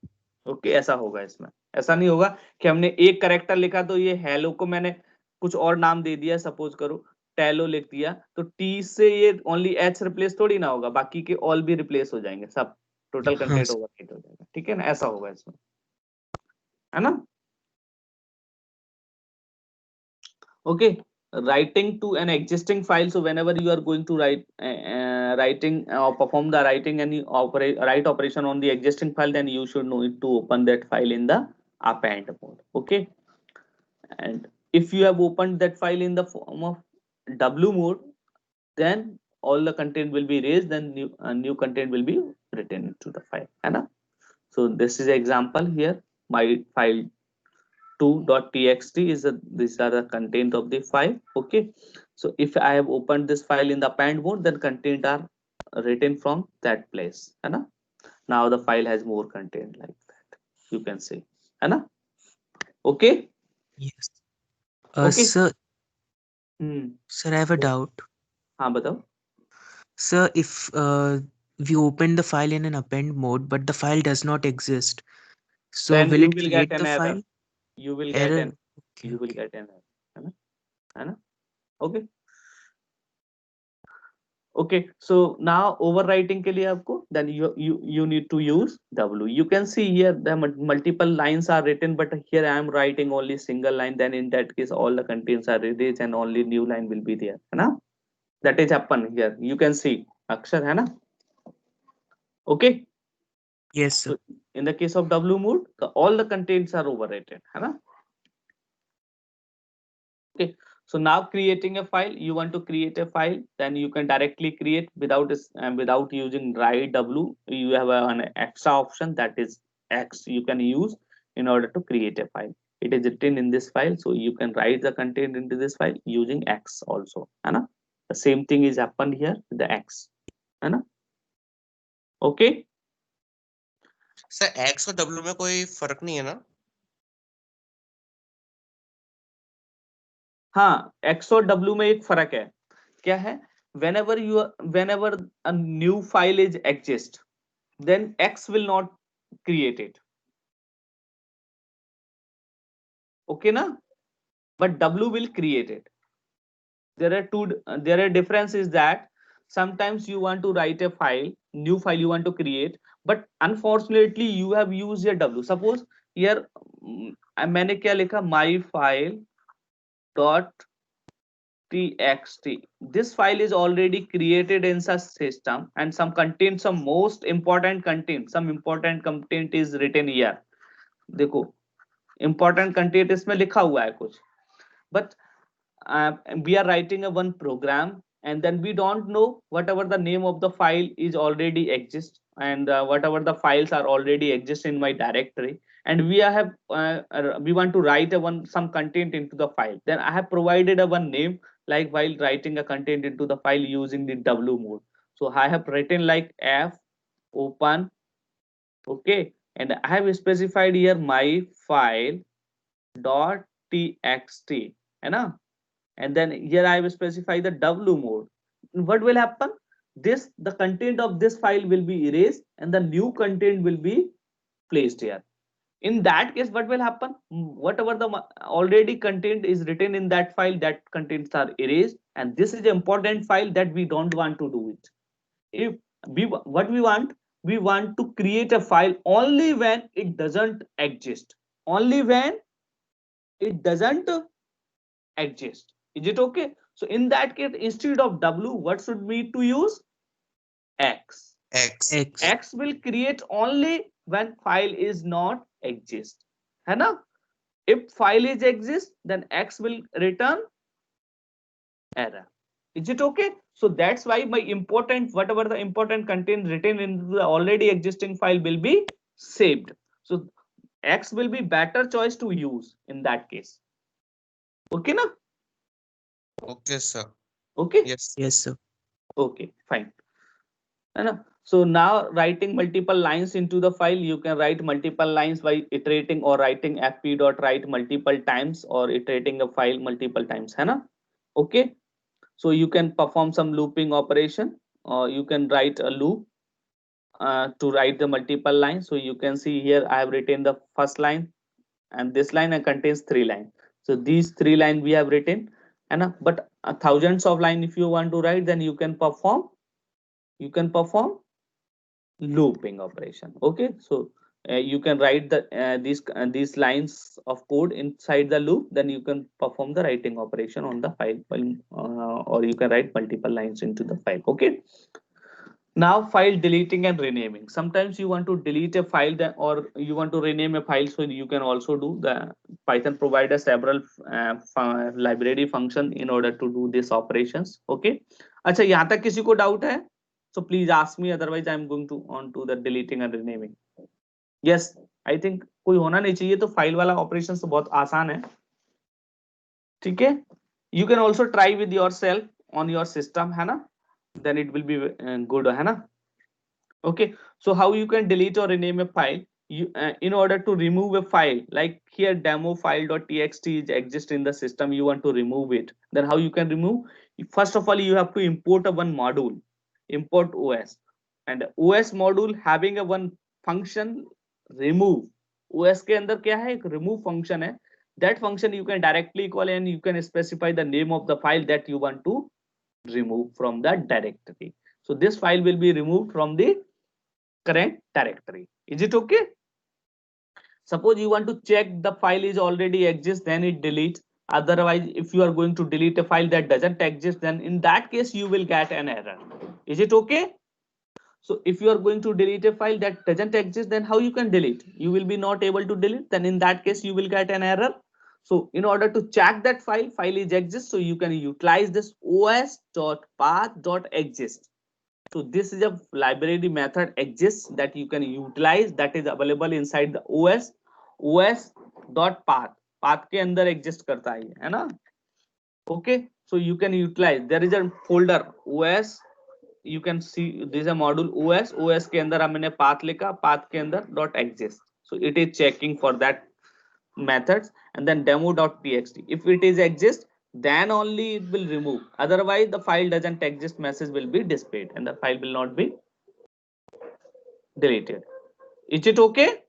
ओके ऐसा होगा इसमें. ऐसा नहीं होगा कि हमने एक करेक्टर लिखा तो ये हेलो को मैंने कुछ और नाम दे दिया, सपोज करो टेलो लिख दिया, तो टी से ये ओनली एच रिप्लेस थोड़ी ना होगा, बाकी के ऑल भी रिप्लेस हो जाएंगे, सब टोटल हाँ कंटेंट सर. ओवरराइट हो जाएगा. ठीक है ना, ऐसा होगा इसमें है ना. Okay, writing to an existing file. So whenever you are going to writing or perform the writing and write operation on the existing file, then you should know it to open that file in the append mode. Okay, and if you have opened that file in the form of w mode, then all the content will be raised, then new content will be written into the file है ना. So this is example here. My file 2.txt is these are the content of the file. Okay, so if I have opened this file in the append mode, then content are written from that place है ना. Now the file has more content like that, you can see है ना. Okay. Yes. Okay. Sir hmm. Sir I have a doubt. हाँ बताओ. Sir, if we open the file in an append mode, but the file does not exist, so Then will you it will get create an the error. file? You will get Error. an Okay, you will okay. get an error है ना. Okay. Okay, so now overwriting के लिए आपको then you need to use w. You can see here the multiple lines are written, but here I am writing only single line. Then in that case all the contents are erased and only new line will be there है ना. That is happen here, you can see अक्षर है ना. Okay, Yes, sir. So in the case of W mode, all the contents are overwritten, है ना? Okay. So now creating a file, you want to create a file, then you can directly create without using write W. You have an extra option, that is X, you can use in order to create a file. It is written in this file, so you can write the content into this file using X also, है ना? The same thing is happened here with the X, है ना? Okay. Sir x और W में कोई फर्क नहीं है ना? हाँ, X और W में एक फर्क है. क्या है? Whenever a new file is exist, then X will not create it. Okay na? But W will create it. There are difference is that sometimes you want to write a file, new file you want to create, but unfortunately you have used your W. Suppose here मैंने क्या लिखा, my file dot txt. This file is already created in such system, and some content, some most important content, some important content is written here. देखो important content इसमें लिखा हुआ है कुछ, but we are writing a one program, and then we don't know whatever the name of the file is already exist, and whatever the files are already exist in my directory, and we want to write some content into the file. Then I have provided a one name, like while writing a content into the file using the W mode. So I have written like f open, okay, and I have specified here my file dot txt, है ना? And then here I will specify the W mode. What will happen? The content of this file will be erased and the new content will be placed here. In that case, what will happen? Whatever the already content is written in that file, that contents are erased, and this is an important file that we don't want to do it. If what we want to create a file only when it doesn't exist. Only when it doesn't exist. Is it okay? So in that case, instead of W, what should we to use? X. X X will create only when file is not exist. है ना? If file is exist, then X will return error. Is it okay? So that's why whatever the important content written in the already existing file will be saved. So X will be better choice to use in that case. Okay na? Okay sir. Okay. Yes. Yes, sir. Okay, fine. So now writing multiple lines into the file, you can write multiple lines by iterating or writing fp.write multiple times or iterating a file multiple times, है ना? Okay. So you can perform some looping operation, or you can write a loop to write the multiple lines. So you can see here I have written the first line, and this line contains 3 lines. So these 3 lines we have written, but thousands of lines if you want to write, then you can perform looping operation. Okay, so you can write these lines of code inside the loop, then you can perform the writing operation on the file, or you can write multiple lines into the file. Okay, now file deleting and renaming. Sometimes you want to delete a file, or you want to rename a file, so you can also do. The Python provides several library function in order to do these operations. Okay, अच्छा यहाँ तक किसी को doubt है? So please ask me, otherwise I am going to on to the deleting and renaming. Yes, I think कोई होना नहीं चाहिए, तो फाइल वाला ऑपरेशन तो बहुत आसान है. ठीक है, you can also try with yourself on your system, है ना? Then it will be good, है ना? Okay, so how you can delete or rename a file? In order to remove a file, like here demo file.txt exists in the system, you want to remove it. Then how you can remove? First of all, you have to import a one module. Import OS, and OS module having a one function remove. OS के अंदर क्या है? एक remove function है. That function you can directly call, and you can specify the name of the file that you want to remove from that directory. So this file will be removed from the current directory. Is it okay? Suppose you want to check the file is already exists, then it deletes. Otherwise, if you are going to delete a file that doesn't exist, then in that case you will get an error. Is it okay? So if you are going to delete a file that doesn't exist, then how you can delete? You will be not able to delete. Then in that case, you will get an error. So in order to check that file is exist, so you can utilize this os.path.exist. So this is a library method exists that you can utilize, that is available inside the os.path. path के अंदर exist करता है ना? Okay, so you can utilize. There is a folder os. You can see this is a module os के अंदर हमने path लिखा, path के अंदर .exist. So it is checking for that methods, and then demo.txt. If it is exist, then only it will remove. Otherwise, the file doesn't exist message will be displayed and the file will not be deleted. Is it okay?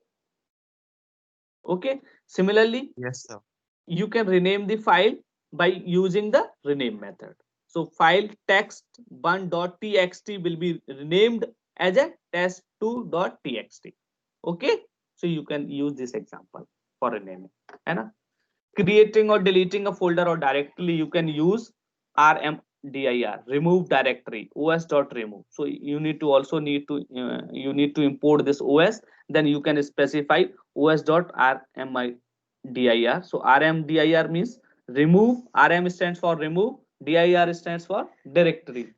Okay. Similarly, Yes, sir. you can rename the file by using the rename method. So file text1.txt will be renamed as a test2.txt. Okay. So you can use this example for renaming. And creating or deleting a folder or directory, you can use rmdir, remove directory, os.remove. So you need to import this os, then you can specify os.rmdir. So rmdir means remove, rm stands for remove, dir stands for directory.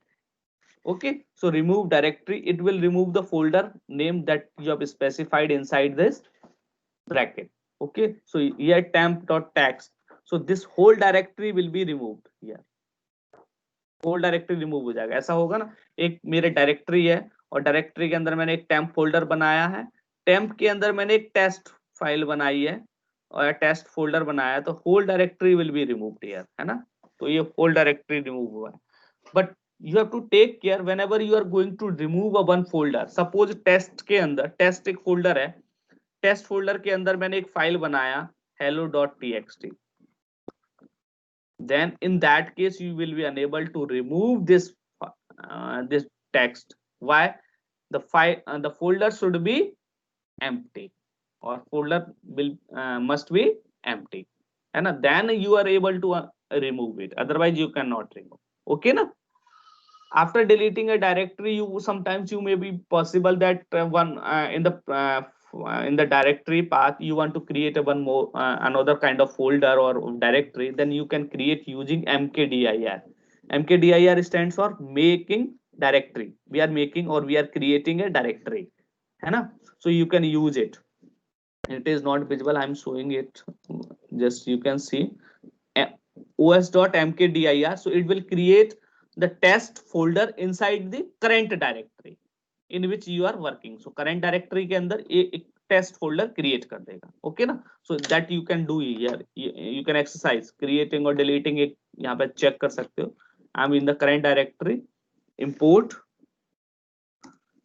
Okay, so remove directory, it will remove the folder name that you have specified inside this bracket. Okay, so here temp.txt, so this whole directory will be removed here. whole directory remove हो जाएगा. ऐसा होगा ना, एक मेरे directory है और directory के अंदर मैंने एक टेम्प फोल्डर बनाया है, टेम्प के अंदर मैंने एक टेस्ट फाइल बनाई है और टेस्ट फोल्डर बनाया है, तो whole directory will be removed here, है ना. तो ये होल डायरेक्टरी रिमूव हुआ है. But you have to take care whenever you are going to remove a one folder. Suppose test के अंदर, टेस्ट एक फोल्डर है, टेस्ट फोल्डर के अंदर मैंने एक फाइल बनाया hello.txt. then in that case you will be unable to remove this text. Why? The file the folder should be empty, or folder will must be empty, and then you are able to remove it. Otherwise you cannot remove. Okay na? After deleting a directory, you sometimes you may be possible that one in the directory path you want to create a one more another kind of folder or directory, then you can create using mkdir. Mkdir stands for making directory. We are making or we are creating a directory, है ना? So you can use it. It is not visible, I am showing it, just you can see os.mkdir. so it will create the test folder inside the current directory in which you are working. So current directory के अंदर एक test folder create कर देगा. Okay ना? So that you can do here. You can exercise creating or deleting एक यहाँ पे check कर सकते हो. I'm in the current directory. Import.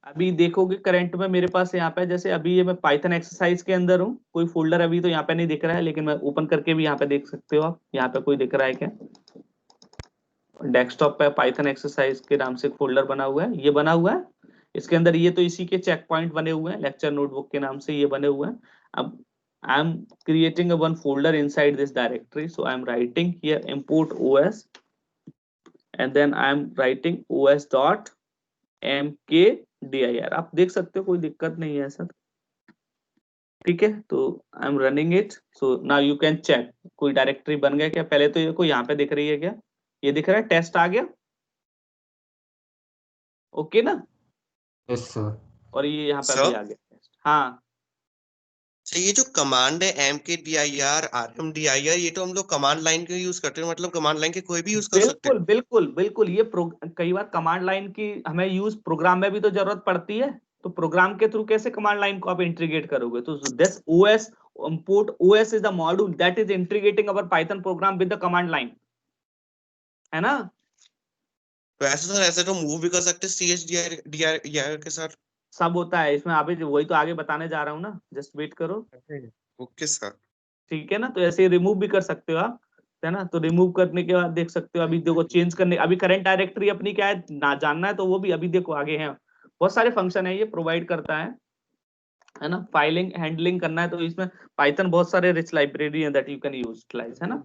अभी देखोगे करंट में मेरे पास यहाँ पे, जैसे अभी ये मैं पाइथन एक्सरसाइज के अंदर हूँ, कोई फोल्डर अभी तो यहाँ पे नहीं दिख रहा है, लेकिन मैं ओपन करके भी यहाँ पे देख सकते हो आप. यहाँ पे कोई दिख रहा है क्या? डेस्कटॉप पे पाइथन एक्सरसाइज के नाम से फोल्डर बना हुआ है, ये बना हुआ है. इसके अंदर ये तो इसी के चेक पॉइंट बने हुए हैं, लेक्चर नोटबुक के नाम से ये बने हुए हैं. अब I am creating a one folder inside this directory. So I am writing here import OS and then I am writing os.mkdir. आप देख सकते हो, कोई दिक्कत नहीं है सर. ठीक है, तो I am running it. So now you can check कोई डायरेक्टरी बन गया क्या. पहले तो ये कोई यहाँ पे दिख रही है क्या? ये दिख रहा है टेस्ट आ गया. ओके ना? Yes sir. और ये यहाँ पे भी आ गया टेस्ट. हाँ, तो ये जो कमांड है mkdir rmdir, ये तो हम लोग कमांड लाइन के यूज करते हैं, मतलब कमांड लाइन के कोई भी यूज कर सकते हैं. बिल्कुल बिल्कुल. ये कई बार कमांड लाइन की हमें यूज प्रोग्राम में भी तो जरूरत पड़ती है, तो प्रोग्राम के थ्रू कैसे कमांड लाइन को आप इंटीग्रेट करोगे? तो this os import os is the module that is integrating our python program with the command line, है ना? तो ऐसे तो मूव भी कर सकते हैं chdir के साथ. सब होता है इसमें. अभी वही तो आगे बताने जा रहा हूँ ना, जस्ट वेट करो. Okay sir. ठीक है ना? तो ऐसे रिमूव भी कर सकते हो आप, है ना? तो रिमूव करने के बाद देख सकते हो, अभी देखो चेंज करने, अभी करंट डायरेक्टरी अपनी क्या है ना जानना है तो वो भी अभी देखो आगे है. बहुत सारे फंक्शन है ये प्रोवाइड करता है ना? फाइलिंग हैंडलिंग करना है तो इसमें पाइथन बहुत सारे रिच लाइब्रेरी है दैट यू कैन यूटिलाइज, है ना?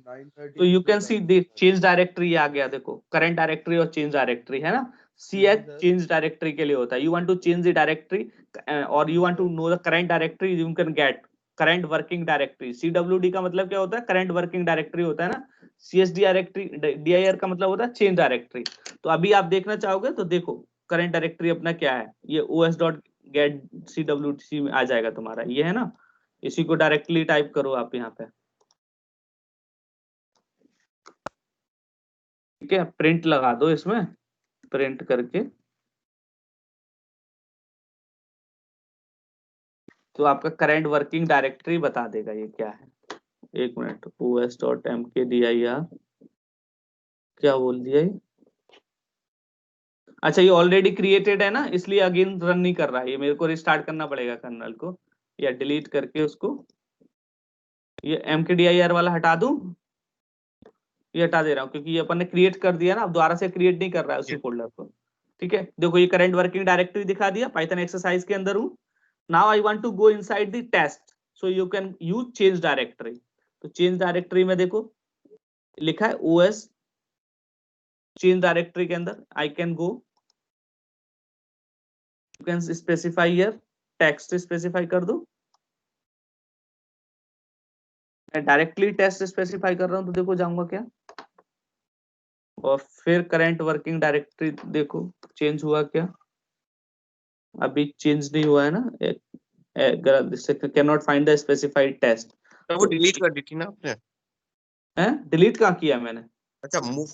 तो you can see the change directory आ गया, देखो करंट डायरेक्टरी और चेंज डायरेक्टरी, है ना? ch चेंज डायरेक्टरी के लिए होता है. You want to change the directory और you want to know the current directory, you can get current working directory. CWD का मतलब क्या होता है? करंट वर्किंग डायरेक्टरी होता है ना. CSD डायरेक्टरी dir का मतलब होता है चेंज डायरेक्टरी. तो अभी आप देखना चाहोगे तो देखो करंट डायरेक्टरी अपना क्या है, ये os.get CWC में आ जाएगा तुम्हारा, ये है ना. इसी को डायरेक्टली टाइप करो आप यहाँ पे, ठीक है. प्रिंट लगा दो इसमें, प्रिंट करके तो आपका करंट वर्किंग डायरेक्टरी बता देगा ये क्या है. एक मिनट, os.mkdir क्या बोल दिया ये. अच्छा, ये ऑलरेडी क्रिएटेड है ना, इसलिए अगेन रन नहीं कर रहा है. ये मेरे को रिस्टार्ट करना पड़ेगा कर्नल को, या डिलीट करके उसको. ये mkdir वाला हटा दूं, ये हटा दे रहा हूँ क्योंकि ये अपन ने क्रिएट कर दिया ना, अब दोबारा से क्रिएट नहीं कर रहा है उसी फोल्डर को. ठीक है, देखो ये करंट वर्किंग डायरेक्टरी दिखा दिया. पाइथन एक्सरसाइज के अंदर हूँ. Now I want to go inside the test, so you can use change directory. तो चेंज डायरेक्टरी में देखो लिखा है os चेंज डायरेक्टरी के अंदर I can go, you can specify here, text specify कर दो. मैं डायरेक्टली टेस्ट स्पेसिफाई कर रहा हूँ तो देखो जाऊंगा क्या, और फिर करंट वर्किंग डायरेक्टरी देखो चेंज हुआ क्या. अभी चेंज नहीं हुआ है ना, can not find the specified test. तो वो डिलीट कर दी थी ना आपने? है डिलीट कहाँ किया मैंने? अच्छा, मूव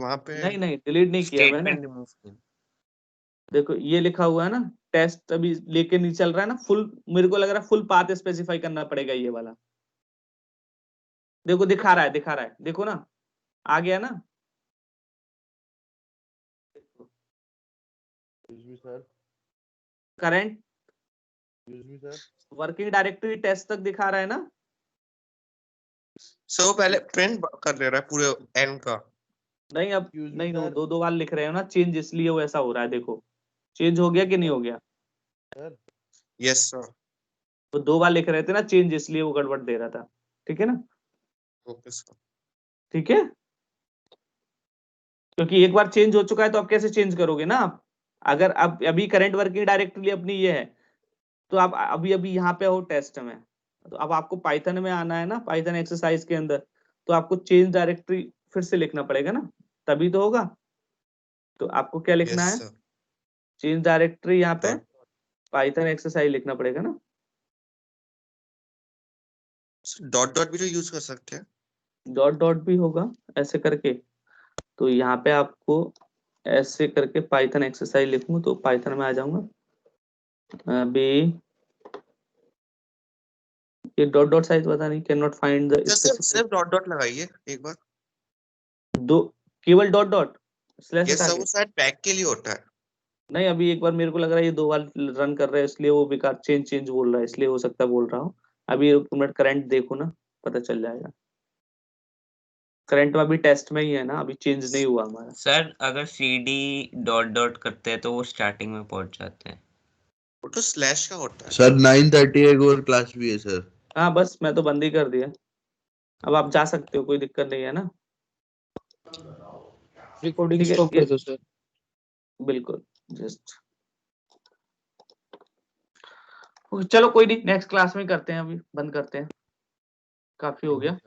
वहां पे नहीं नहीं, डिलीट नहीं किया मैंने. स्टेटमेंट रिमूव किया. देखो ये लिखा हुआ है ना, टेस्ट अभी लेके नहीं चल रहा है ना फुल. मेरे को लग रहा है फुल पाथ स्पेसिफाई करना पड़ेगा ये वाला. देखो दिखा रहा है, दिखा रहा है, देखो ना आ गया ना. करंट वर्किंग डायरेक्टरी टेस्ट तक दिखा रहा है ना. सो पहले प्रिंट कर ले रहा है पूरे एंड का. नहीं अब नहीं, दो दो बार लिख रहे हो ना चेंज, इसलिए वो ऐसा हो रहा है. देखो चेंज हो गया कि नहीं हो गया? Yes sir. वो दो बार लिख रहे थे ना चेंज, इसलिए वो गड़बड़ दे रहा था. ठीक है ना, ओके सर. ठीक है. क्योंकि एक बार चेंज हो चुका है तो आप कैसे चेंज करोगे ना आप. अगर अब अभी करंट वर्किंग डायरेक्टरी अपनी ये है, तो आप अभी अभी यहाँ पे हो टेस्ट में, तो अब आपको पाइथन में आना है ना, पाइथन एक्सरसाइज के अंदर, तो आपको चेंज डायरेक्टरी फिर से लिखना पड़ेगा ना, तभी तो होगा. तो आपको क्या लिखना यस है? सर. चेंज डायरेक्टरी यहाँ पे पाइथन एक्सरसाइज लिखना पड़ेगा ना. डॉट डॉट भी तो यूज कर सकते हैं. डॉट डॉट भी होगा ऐसे करके. तो यहाँ पे आपको ऐसे करके पाइथन एक्सरसाइज लिखूंगा तो पाइथन में आ जाऊंगा. अभी ये डॉट डॉट साइज पता नहीं, कैन नॉट फाइंड द सिर्फ डॉट डॉट लगाइए एक बार. दो, केवल डॉट डॉट स्लैश यस हटा सर, के. वो शायद बैक के लिए होता है. नहीं अभी एक बार मेरे को लग रहा है ये दो बार रन कर रहा है, इसलिए वो बेकार चेंज चेंज बोल रहा है, इसलिए हो सकता है बोल रहा हूँ. अभी एक मिनट करंट देखो ना, पता चल जाएगा. करंट में अभी टेस्ट में ही है ना, अभी चेंज नहीं हुआ हमारा. सर अगर cd डॉट डॉट करते हैं तो वो स्टार्टिंग में पहुंच जाते हैं. वो तो स्लैश का होता है. सर 9:30 एक और क्लास भी है सर. हाँ बस मैं तो बंद ही कर दिया. अब आप जा सकते हो, कोई दिक्कत नहीं है ना. रिकॉर्डिंग ठीक है, स्टॉप कर दो सर. बिल्कुल. जस्ट चलो कोई नहीं, नेक्स्ट क्लास में करते हैं, अभी बंद करते हैं, काफी हो गया.